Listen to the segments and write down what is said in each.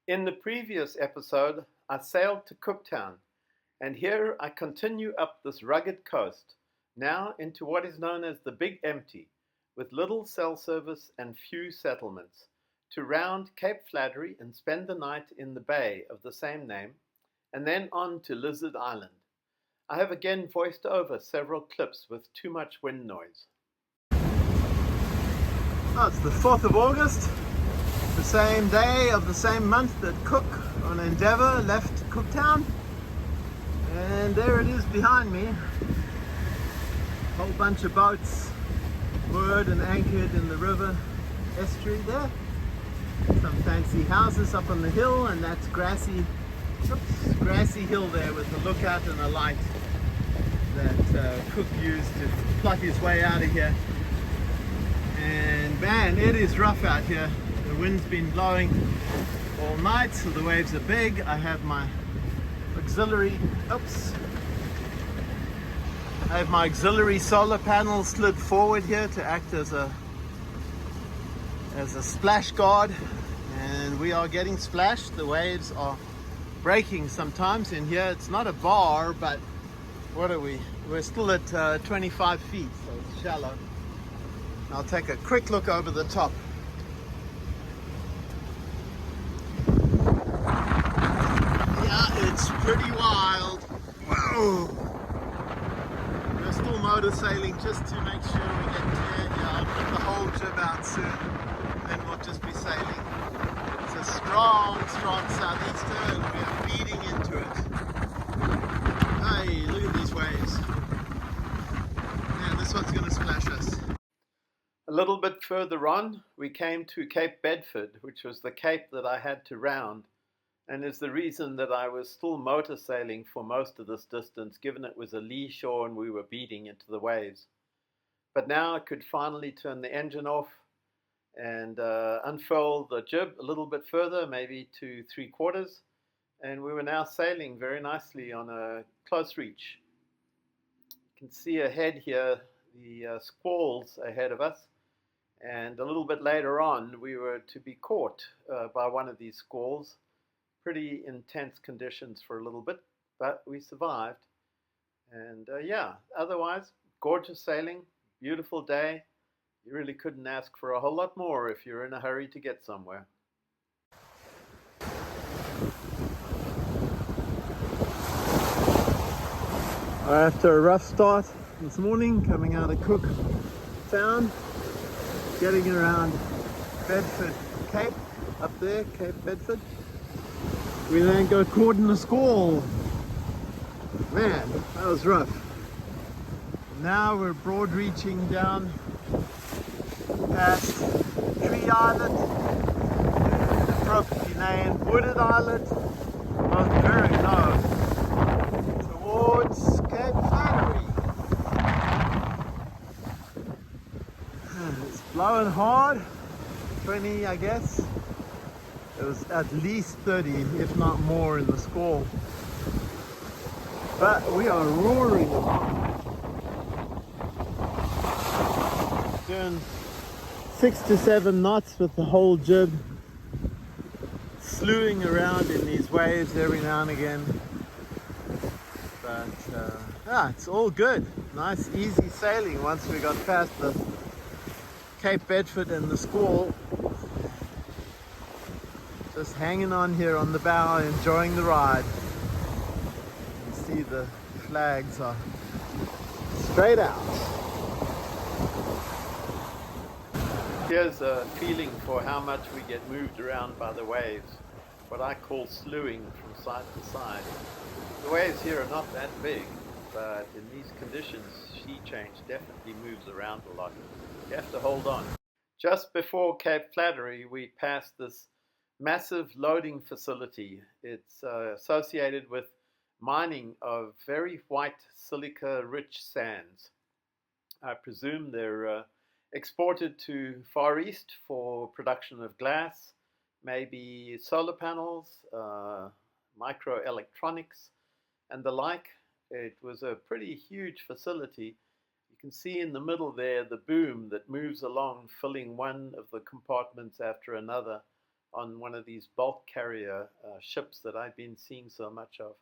In the previous episode, I sailed to Cooktown, and here I continue up this rugged coast, now into what is known as the Big Empty, with little cell service and few settlements, to round Cape Flattery and spend the night in the bay of the same name, and then on to Lizard Island. I have again voiced over several clips with too much wind noise. Oh, it's the 4th of August, the same day of the same month that Cook on Endeavour left Cooktown. And there it is behind me. A whole bunch of boats moored and anchored in the river estuary there. Some fancy houses up on the hill, and that's grassy hill there with a lookout and a light that Cook used to plot his way out of here. And man, it is rough out here. The wind's been blowing all night, so the waves are big. I have my auxiliary solar panel slid forward here to act as a splash guard, and we are getting splashed. The waves are breaking sometimes in here. It's not a bar, but what are we? We're still at 25 feet, so it's shallow. I'll take a quick look over the top. Yeah, it's pretty wild. Whoa! We're still motor sailing just to make sure we get clear. Yeah, I'll put the whole jib out soon, and then we'll just be sailing. It's a strong southeaster, and we're feeding into it. Hey, look at these waves. Man, this one's gonna splash us. A little bit further on, we came to Cape Bedford, which was the cape that I had to round, and is the reason that I was still motor sailing for most of this distance, given it was a lee shore and we were beating into the waves. But now I could finally turn the engine off and unfurl the jib a little bit further, maybe to 3/4, and we were now sailing very nicely on a close reach. You can see ahead here the squalls ahead of us. And a little bit later on, we were to be caught by one of these squalls. Pretty intense conditions for a little bit, but we survived. And yeah, otherwise, gorgeous sailing, beautiful day. You really couldn't ask for a whole lot more if you're in a hurry to get somewhere. After a rough start this morning, coming out of Cooktown, getting around Bedford Cape, up there, Cape Bedford. We then got caught in a squall. Man, that was rough. Now we're broad reaching down past Tree Island, appropriately named Wooded Island, both very low, towards Cape Flattery. It's blowing hard, 20 I guess. It was at least 30, if not more, in the squall. But we are roaring along. Doing 6 to 7 knots with the whole jib, slewing around in these waves every now and again. But it's all good. Nice, easy sailing once we got past the Cape Bedford and the squall. Just hanging on here on the bow, enjoying the ride. You can see the flags are straight out. Here's a feeling for how much we get moved around by the waves, what I call slewing from side to side. The waves here are not that big, but in these conditions, sea change definitely moves around a lot. You have to hold on. Just before Cape Flattery, we passed this massive loading facility. It's associated with mining of very white silica-rich sands. I presume they're exported to Far East for production of glass, maybe solar panels, microelectronics, and the like. It was a pretty huge facility. You can see in the middle there the boom that moves along, filling one of the compartments after another on one of these bulk carrier ships that I've been seeing so much of.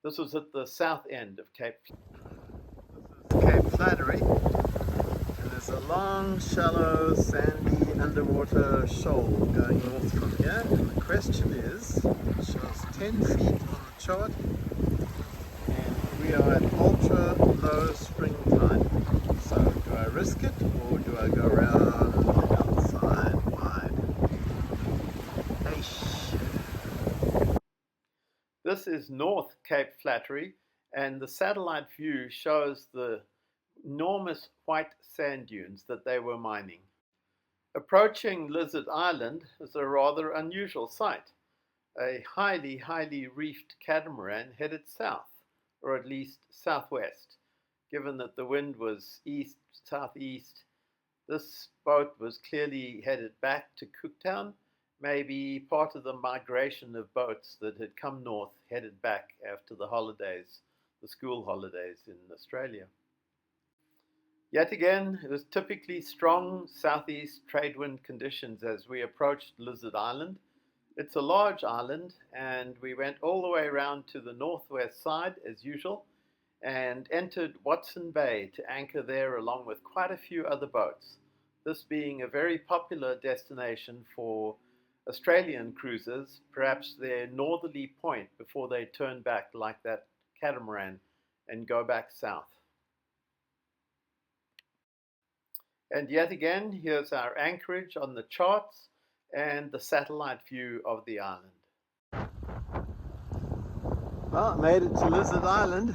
This was at the south end of Cape. This is Cape Flattery, and there's a long, shallow, sandy underwater shoal going north from here. And the question is, it shows 10 feet on the chart, and we are at ultra low spring tide. So do I risk it, or do I go around the outside wide? This is North Cape Flattery, and the satellite view shows the enormous white sand dunes that they were mining. Approaching Lizard Island is a rather unusual sight. A highly reefed catamaran headed south, or at least southwest. Given that the wind was east-southeast, this boat was clearly headed back to Cooktown, maybe part of the migration of boats that had come north headed back after the holidays, the school holidays in Australia. Yet again, it was typically strong southeast trade wind conditions as we approached Lizard Island. It's a large island, and we went all the way around to the northwest side as usual and entered Watson Bay to anchor there along with quite a few other boats, this being a very popular destination for Australian cruisers, perhaps their northerly point before they turn back like that catamaran and go back south. And yet again, here's our anchorage on the charts and the satellite view of the island. Well, I made it to Lizard Island,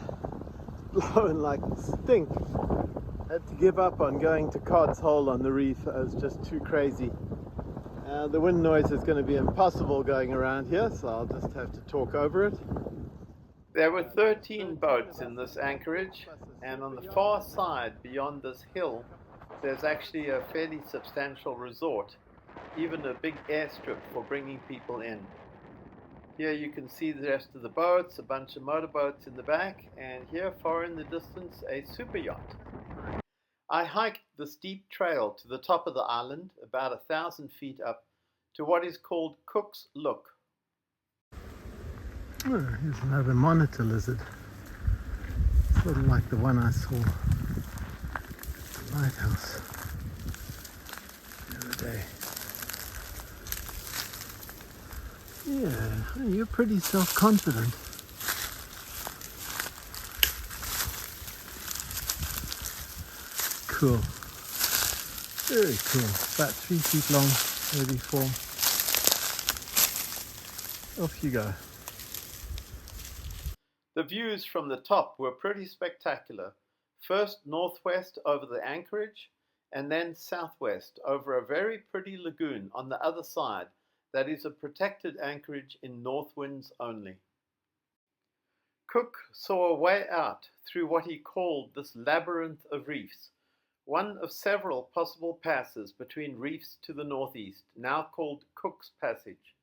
blowing like stink. Had to give up on going to Cod's Hole on the reef. It was just too crazy. The wind noise is going to be impossible going around here, so I'll just have to talk over it. There were 13 boats in this anchorage, and on the far side beyond this hill there's actually a fairly substantial resort, even a big airstrip for bringing people in. Here you can see the rest of the boats, a bunch of motorboats in the back, and here far in the distance a super yacht. I hiked the steep trail to the top of the island, about 1,000 feet up, to what is called Cook's Look. Oh, here's another monitor lizard. Sort of like the one I saw at the lighthouse the other day. Yeah, you're pretty self-confident. Cool. Very cool. About 3 feet long, maybe 4. Off you go. The views from the top were pretty spectacular. First northwest over the anchorage, and then southwest over a very pretty lagoon on the other side that is a protected anchorage in north winds only. Cook saw a way out through what he called this labyrinth of reefs, one of several possible passes between reefs to the northeast, now called Cook's Passage.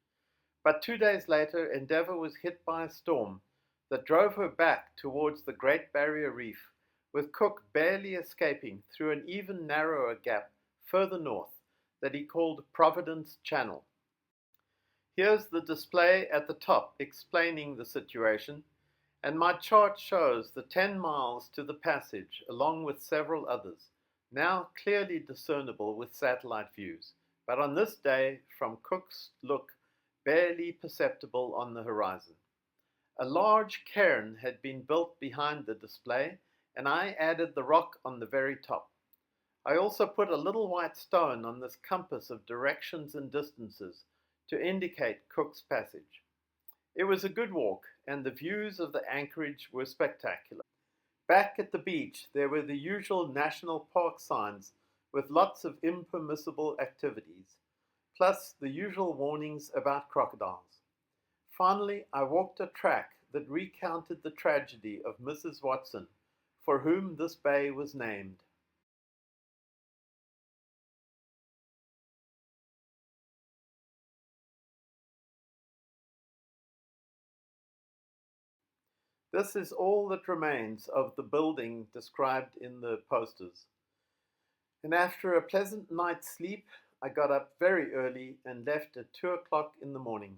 But 2 days later, Endeavour was hit by a storm that drove her back towards the Great Barrier Reef, with Cook barely escaping through an even narrower gap further north that he called Providence Channel. Here's the display at the top explaining the situation, and my chart shows the 10 miles to the passage along with several others, now clearly discernible with satellite views, but on this day from Cook's Look barely perceptible on the horizon. A large cairn had been built behind the display, and I added the rock on the very top. I also put a little white stone on this compass of directions and distances to indicate Cook's Passage. It was a good walk, and the views of the anchorage were spectacular. Back at the beach, there were the usual national park signs with lots of impermissible activities, plus the usual warnings about crocodiles. Finally, I walked a track that recounted the tragedy of Mrs. Watson, for whom this bay was named. This is all that remains of the building described in the posters. And after a pleasant night's sleep, I got up very early and left at 2 o'clock in the morning.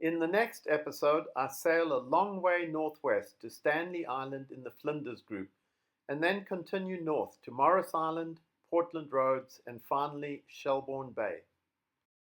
In the next episode, I sail a long way northwest to Stanley Island in the Flinders Group, and then continue north to Morris Island, Portland Roads, and finally Shelbourne Bay.